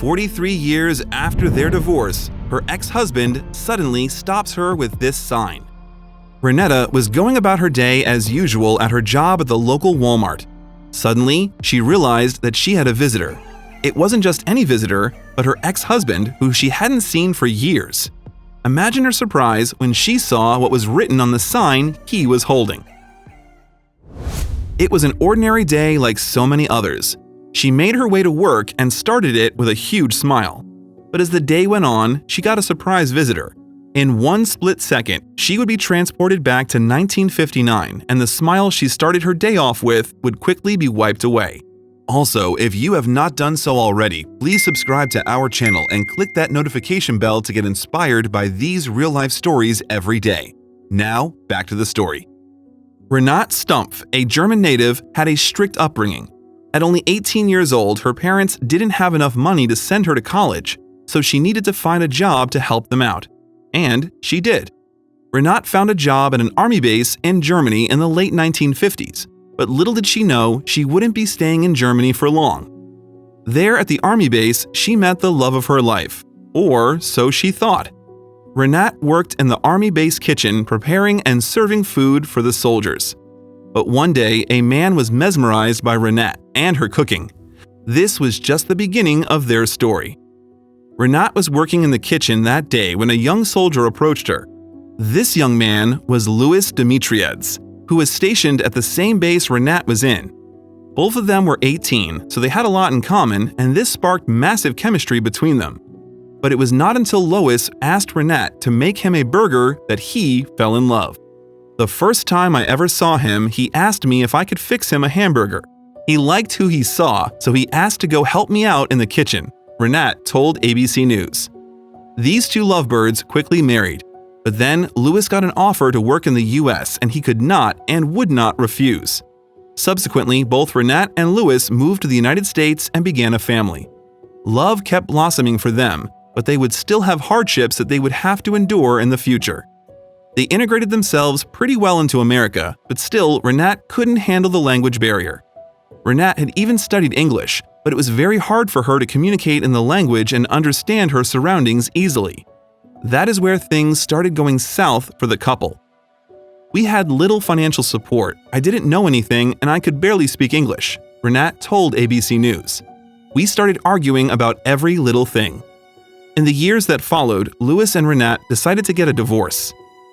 43 years after their divorce, her ex-husband suddenly stops her with this sign. Renetta was going about her day as usual at her job at the local Walmart. Suddenly, she realized that she had a visitor. It wasn't just any visitor, but her ex-husband, who she hadn't seen for years. Imagine her surprise when she saw what was written on the sign he was holding. It was an ordinary day like so many others. She made her way to work and started it with a huge smile. But as the day went on, she got a surprise visitor. In one split second, she would be transported back to 1959, and the smile she started her day off with would quickly be wiped away. Also, if you have not done so already, please subscribe to our channel and click that notification bell to get inspired by these real-life stories every day. Now, back to the story. Renate Stumpf, a German native, had a strict upbringing. At only 18 years old, her parents didn't have enough money to send her to college, so she needed to find a job to help them out. And she did. Renate found a job at an army base in Germany in the late 1950s, but little did she know she wouldn't be staying in Germany for long. There at the army base, she met the love of her life, or so she thought. Renate worked in the army base kitchen preparing and serving food for the soldiers. But one day, a man was mesmerized by Renate and her cooking. This was just the beginning of their story. Renate was working in the kitchen that day when a young soldier approached her. This young man was Louis Dimitriades, who was stationed at the same base Renate was in. Both of them were 18, so they had a lot in common, and this sparked massive chemistry between them. But it was not until Louis asked Renate to make him a burger that he fell in love. The first time I ever saw him, he asked me if I could fix him a hamburger. He liked who he saw, so he asked to go help me out in the kitchen, Renate told ABC News. These two lovebirds quickly married, but then Louis got an offer to work in the US and he could not and would not refuse. Subsequently, both Renate and Louis moved to the United States and began a family. Love kept blossoming for them, but they would still have hardships that they would have to endure in the future. They integrated themselves pretty well into America, but still, Renate couldn't handle the language barrier. Renate had even studied English, but it was very hard for her to communicate in the language and understand her surroundings easily. That is where things started going south for the couple. We had little financial support, I didn't know anything, and I could barely speak English, Renate told ABC News. We started arguing about every little thing. In the years that followed, Louis and Renate decided to get a divorce.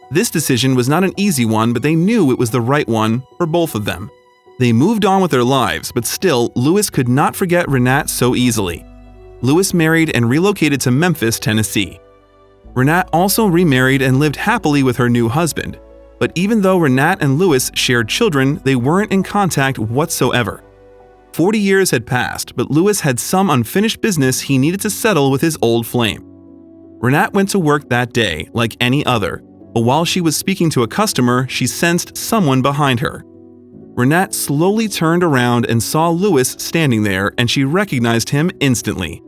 This decision was not an easy one, but they knew it was the right one for both of them. They moved on with their lives, but still, Louis could not forget Renate so easily. Louis married and relocated to Memphis, Tennessee. Renate also remarried and lived happily with her new husband. But even though Renate and Louis shared children, they weren't in contact whatsoever. 40 years had passed, but Louis had some unfinished business he needed to settle with his old flame. Renate went to work that day like any other. But while she was speaking to a customer, she sensed someone behind her. Renate slowly turned around and saw Louis standing there, and she recognized him instantly.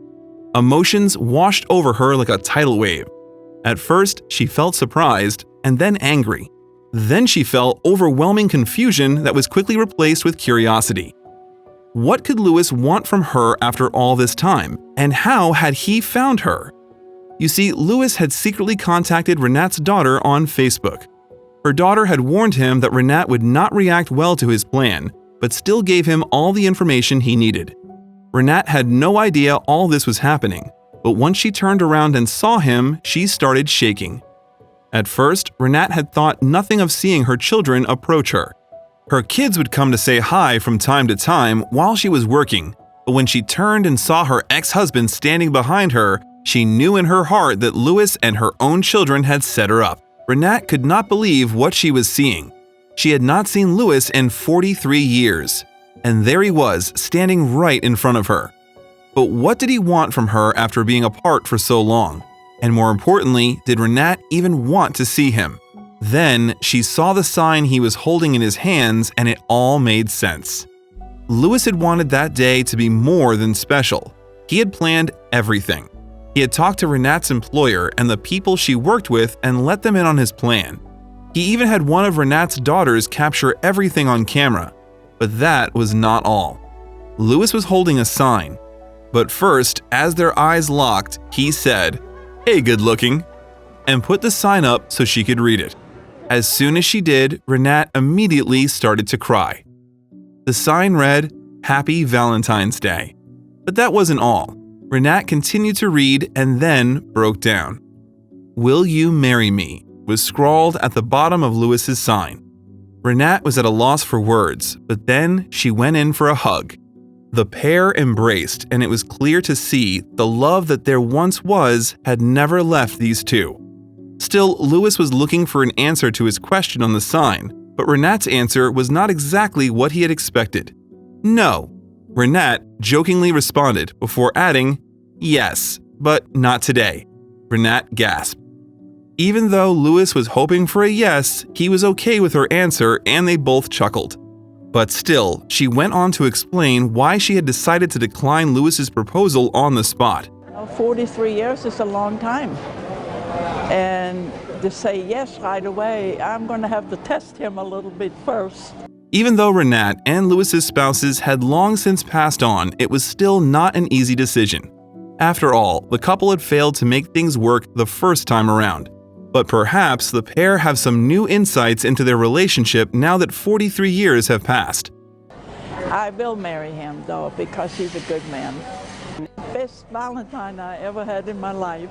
Emotions washed over her like a tidal wave. At first, she felt surprised, and then angry. Then she felt overwhelming confusion that was quickly replaced with curiosity. What could Louis want from her after all this time, and how had he found her? You see, Louis had secretly contacted Renate's daughter on Facebook. Her daughter had warned him that Renate would not react well to his plan, but still gave him all the information he needed. Renate had no idea all this was happening, but once she turned around and saw him, she started shaking. At first, Renate had thought nothing of seeing her children approach her. Her kids would come to say hi from time to time while she was working, but when she turned and saw her ex-husband standing behind her, she knew in her heart that Louis and her own children had set her up. Renate could not believe what she was seeing. She had not seen Louis in 43 years, and there he was, standing right in front of her. But what did he want from her after being apart for so long? And more importantly, did Renate even want to see him? Then she saw the sign he was holding in his hands, and it all made sense. Louis had wanted that day to be more than special. He had planned everything. He had talked to Renate's employer and the people she worked with and let them in on his plan. He even had one of Renate's daughters capture everything on camera. But that was not all. Louis was holding a sign. But first, as their eyes locked, he said, "Hey, good looking," and put the sign up so she could read it. As soon as she did, Renat immediately started to cry. The sign read, "Happy Valentine's Day." But that wasn't all. Renat continued to read and then broke down. "Will you marry me?" was scrawled at the bottom of Louis's sign. Renat was at a loss for words, but then she went in for a hug. The pair embraced, and it was clear to see the love that there once was had never left these two. Still, Louis was looking for an answer to his question on the sign, but Renat's answer was not exactly what he had expected. "No," Renat jokingly responded before adding, "Yes, but not today." Renat gasped. Even though Louis was hoping for a yes, he was okay with her answer and they both chuckled. But still, she went on to explain why she had decided to decline Louis's proposal on the spot. 43 years is a long time. And to say yes right away, I'm going to have to test him a little bit first. Even though Renat and Louis's spouses had long since passed on, it was still not an easy decision. After all, the couple had failed to make things work the first time around. But perhaps the pair have some new insights into their relationship now that 43 years have passed. I will marry him, though, because he's a good man. Best Valentine I ever had in my life.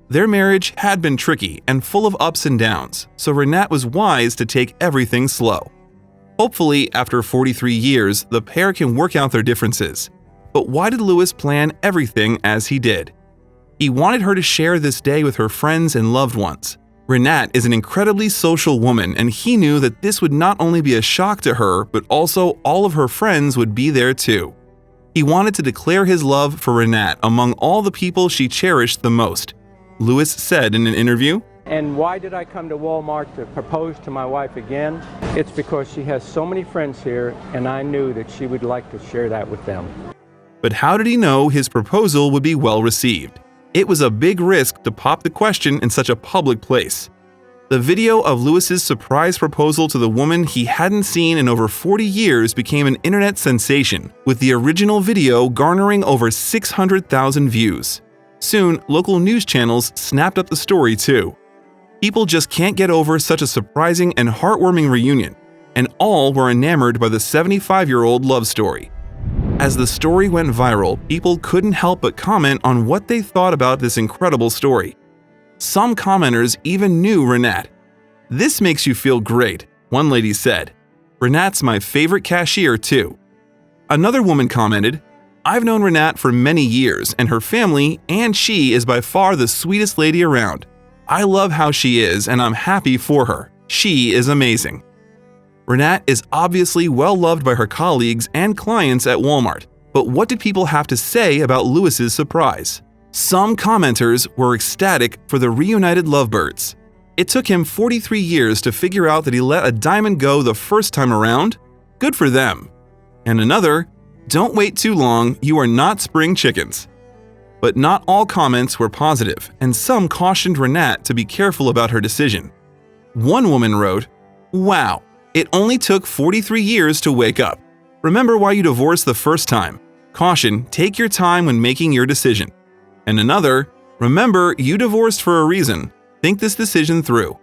Their marriage had been tricky and full of ups and downs, so Renat was wise to take everything slow. Hopefully, after 43 years, the pair can work out their differences. But why did Louis plan everything as he did? He wanted her to share this day with her friends and loved ones. Renat is an incredibly social woman, and he knew that this would not only be a shock to her, but also all of her friends would be there too. He wanted to declare his love for Renat among all the people she cherished the most. Louis said in an interview, "And why did I come to Walmart to propose to my wife again? It's because she has so many friends here, and I knew that she would like to share that with them." But how did he know his proposal would be well received? It was a big risk to pop the question in such a public place. The video of Louis's surprise proposal to the woman he hadn't seen in over 40 years became an internet sensation, with the original video garnering over 600,000 views. Soon, local news channels snapped up the story too. People just can't get over such a surprising and heartwarming reunion, and all were enamored by the 75-year-old love story. As the story went viral, people couldn't help but comment on what they thought about this incredible story. Some commenters even knew Renat. "This makes you feel great," one lady said. "Renat's my favorite cashier too." Another woman commented, "I've known Renat for many years and her family, and she is by far the sweetest lady around. I love how she is and I'm happy for her. She is amazing." Renat is obviously well loved by her colleagues and clients at Walmart, but what did people have to say about Louis's surprise? Some commenters were ecstatic for the reunited lovebirds. It took him 43 years to figure out that he let a diamond go the first time around. Good for them. And another, "Don't wait too long, you are not spring chickens." But not all comments were positive, and some cautioned Renat to be careful about her decision. One woman wrote, "Wow. It only took 43 years to wake up. Remember why you divorced the first time. Caution, take your time when making your decision." And another, "Remember, you divorced for a reason. Think this decision through."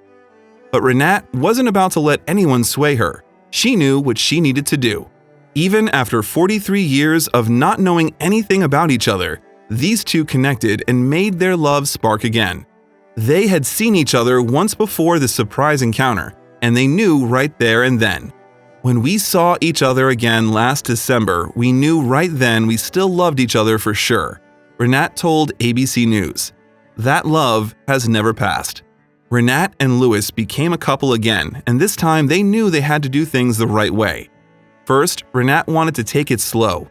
But Renat wasn't about to let anyone sway her. She knew what she needed to do. Even after 43 years of not knowing anything about each other, these two connected and made their love spark again. They had seen each other once before this surprise encounter, and they knew right there and then. When we saw each other again last December, we knew right then we still loved each other for sure, Renat told ABC News. That love has never passed. Renat and Louis became a couple again, and this time they knew they had to do things the right way. First, Renat wanted to take it slow.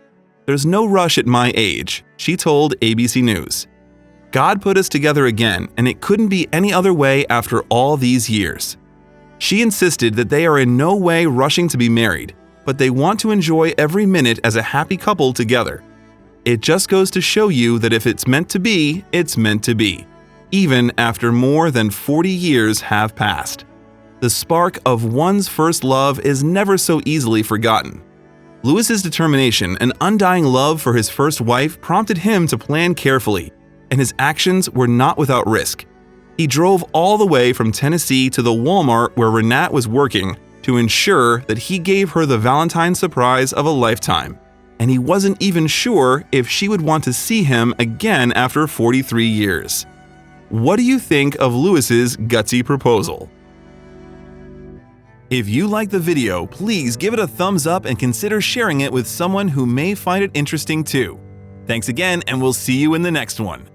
"There's no rush at my age," she told ABC News. "God put us together again, and it couldn't be any other way after all these years." She insisted that they are in no way rushing to be married, but they want to enjoy every minute as a happy couple together. It just goes to show you that if it's meant to be, it's meant to be, even after more than 40 years have passed. The spark of one's first love is never so easily forgotten. Lewis's determination and undying love for his first wife prompted him to plan carefully, and his actions were not without risk. He drove all the way from Tennessee to the Walmart where Renat was working to ensure that he gave her the Valentine's surprise of a lifetime, and he wasn't even sure if she would want to see him again after 43 years. What do you think of Lewis's gutsy proposal? If you liked the video, please give it a thumbs up and consider sharing it with someone who may find it interesting too. Thanks again, and we'll see you in the next one.